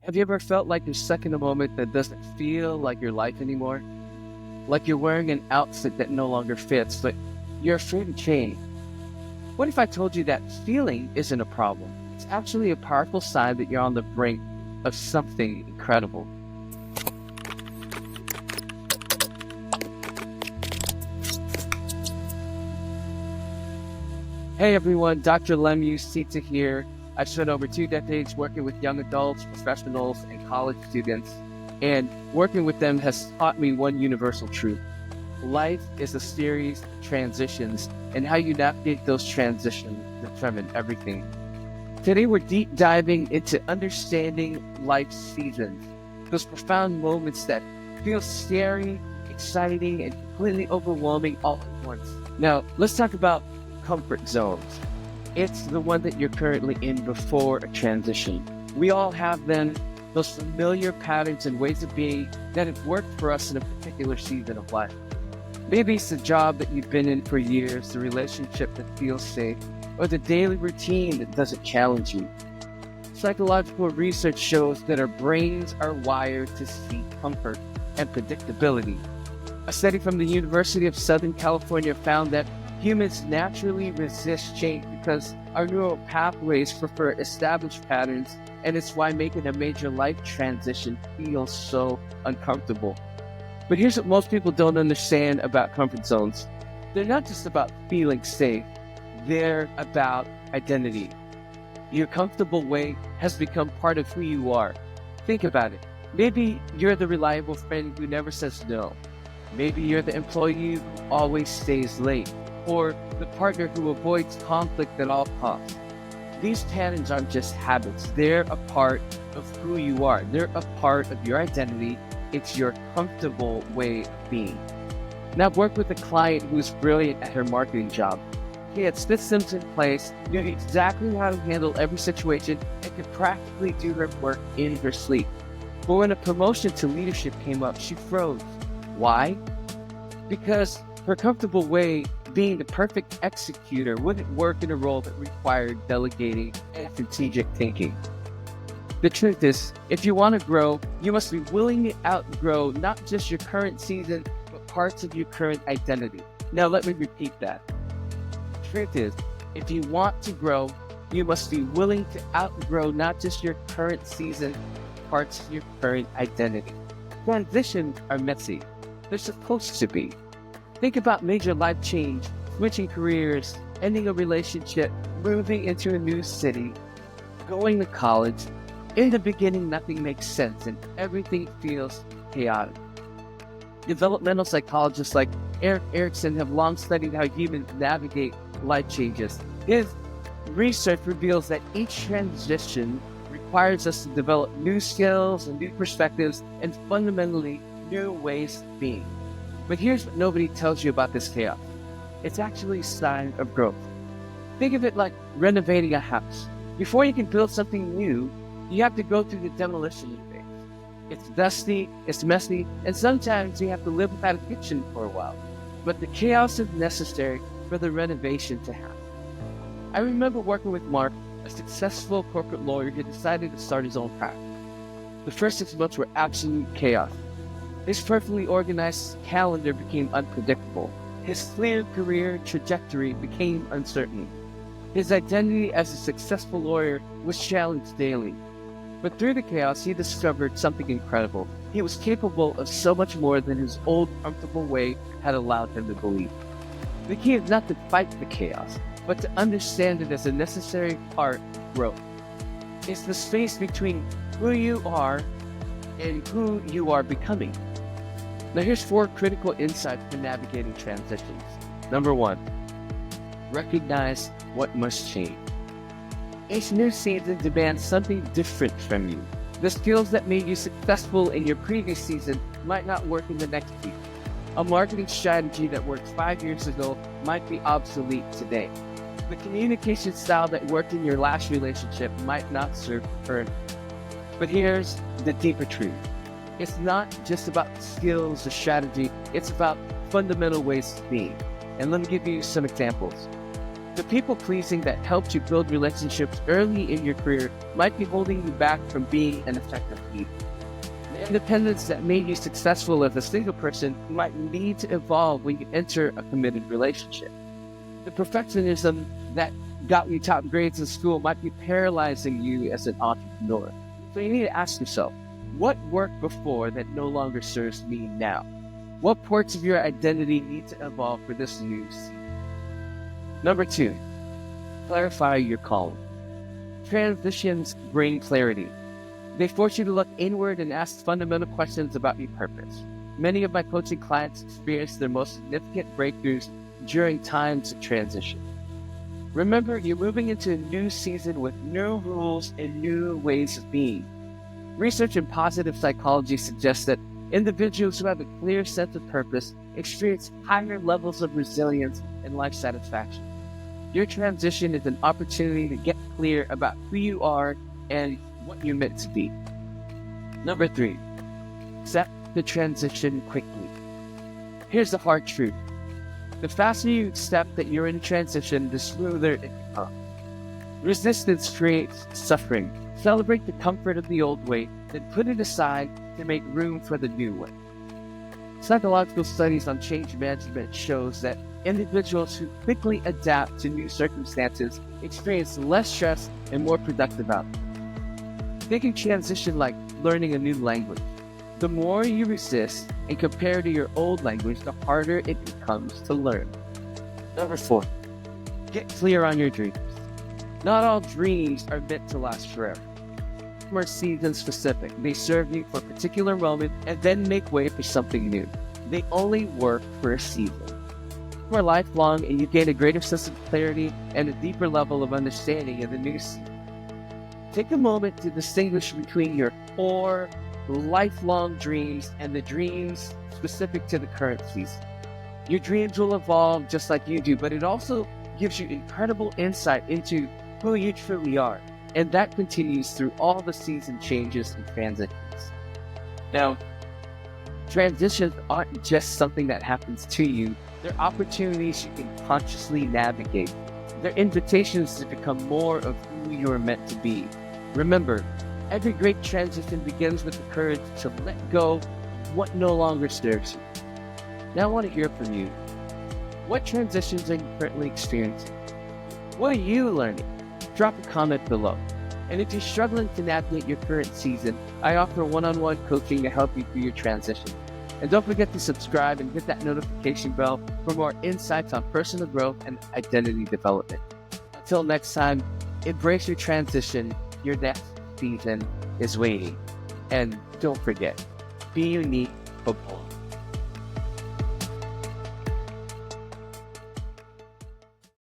Have you ever felt like you're stuck in a moment that doesn't feel like your life anymore? Like you're wearing an outfit that no longer fits, but you're afraid to change? What if I told you that feeling isn't a problem? It's actually a powerful sign that you're on the brink of something incredible. Hey everyone, Dr. Lem Usita here. I've spent over 2 decades working with young adults, professionals, and college students, and working with them has taught me one universal truth. Life is a series of transitions, and how you navigate those transitions determine everything. Today we're deep diving into understanding life's seasons, those profound moments that feel scary, exciting, and completely overwhelming all at once. Now, let's talk about comfort zones. It's the one that you're currently in before a transition. We all have them, those familiar patterns and ways of being that have worked for us in a particular season of life. Maybe it's the job that you've been in for years, the relationship that feels safe, or the daily routine that doesn't challenge you. Psychological research shows that our brains are wired to seek comfort and predictability. A study from the University of Southern California found that humans naturally resist change because our neural pathways prefer established patterns, and it's why making a major life transition feels so uncomfortable. But here's what most people don't understand about comfort zones. They're not just about feeling safe, they're about identity. Your comfortable way has become part of who you are. Think about it. Maybe you're the reliable friend who never says no. Maybe you're the employee who always stays late, or the partner who avoids conflict at all costs. These patterns aren't just habits, they're a part of who you are. They're a part of your identity. It's your comfortable way of being. Now, I've worked with a client who's brilliant at her marketing job. She had systems in place, knew exactly how to handle every situation, and could practically do her work in her sleep. But when a promotion to leadership came up, she froze. Why? Because her comfortable way, being the perfect executor, wouldn't work in a role that required delegating and strategic thinking. The truth is, if you want to grow, you must be willing to outgrow not just your current season, but parts of your current identity. Now let me repeat that. The truth is, if you want to grow, you must be willing to outgrow not just your current season, but parts of your current identity. Transitions are messy. They're supposed to be. Think about major life change, switching careers, ending a relationship, moving into a new city, going to college. In the beginning, nothing makes sense and everything feels chaotic. Developmental psychologists like Eric Erickson have long studied how humans navigate life changes. His research reveals that each transition requires us to develop new skills and new perspectives and fundamentally new ways of being. But here's what nobody tells you about this chaos. It's actually a sign of growth. Think of it like renovating a house. Before you can build something new, you have to go through the demolition phase. It's dusty, it's messy, and sometimes you have to live without a kitchen for a while. But the chaos is necessary for the renovation to happen. I remember working with Mark, a successful corporate lawyer who decided to start his own practice. The first 6 months were absolute chaos. His perfectly organized calendar became unpredictable. His clear career trajectory became uncertain. His identity as a successful lawyer was challenged daily. But through the chaos, he discovered something incredible. He was capable of so much more than his old comfortable way had allowed him to believe. The key is not to fight the chaos, but to understand it as a necessary part of growth. It's the space between who you are and who you are becoming. Now here's 4 critical insights for navigating transitions. Number 1, recognize what must change. Each new season demands something different from you. The skills that made you successful in your previous season might not work in the next season. A marketing strategy that worked 5 years ago might be obsolete today. The communication style that worked in your last relationship might not serve currently. But here's the deeper truth. It's not just about skills or strategy, it's about fundamental ways of being. And let me give you some examples. The people pleasing that helped you build relationships early in your career might be holding you back from being an effective leader. The independence that made you successful as a single person might need to evolve when you enter a committed relationship. The perfectionism that got you top grades in school might be paralyzing you as an entrepreneur. So you need to ask yourself, what worked before that no longer serves me now? What parts of your identity need to evolve for this new season? Number 2, clarify your calling. Transitions bring clarity. They force you to look inward and ask fundamental questions about your purpose. Many of my coaching clients experience their most significant breakthroughs during times of transition. Remember, you're moving into a new season with new rules and new ways of being. Research in positive psychology suggests that individuals who have a clear sense of purpose experience higher levels of resilience and life satisfaction. Your transition is an opportunity to get clear about who you are and what you're meant to be. Number 3, accept the transition quickly. Here's the hard truth. The faster you accept that you're in transition, the smoother it becomes. Resistance creates suffering. Celebrate the comfort of the old way, then put it aside to make room for the new way. Psychological studies on change management shows that individuals who quickly adapt to new circumstances experience less stress and more productive outcomes. Think of transition like learning a new language. The more you resist and compare to your old language, the harder it becomes to learn. Number 4, get clear on your dreams. Not all dreams are meant to last forever. Some are season specific. They serve you for a particular moment and then make way for something new. They only work for a season. Some are lifelong, and you gain a greater sense of clarity and a deeper level of understanding in the new season. Take a moment to distinguish between your core, lifelong dreams and the dreams specific to the current season. Your dreams will evolve just like you do, but it also gives you incredible insight into who you truly are, and that continues through all the season changes and transitions. Now, transitions aren't just something that happens to you. They're opportunities you can consciously navigate. They're invitations to become more of who you're meant to be. Remember, every great transition begins with the courage to let go of what no longer serves you. Now I want to hear from you. What transitions are you currently experiencing? What are you learning? Drop a comment below. And if you're struggling to navigate your current season, I offer one-on-one coaching to help you through your transition. And don't forget to subscribe and hit that notification bell for more insights on personal growth and identity development. Until next time, embrace your transition. Your next season is waiting. And don't forget, be unique, but bold.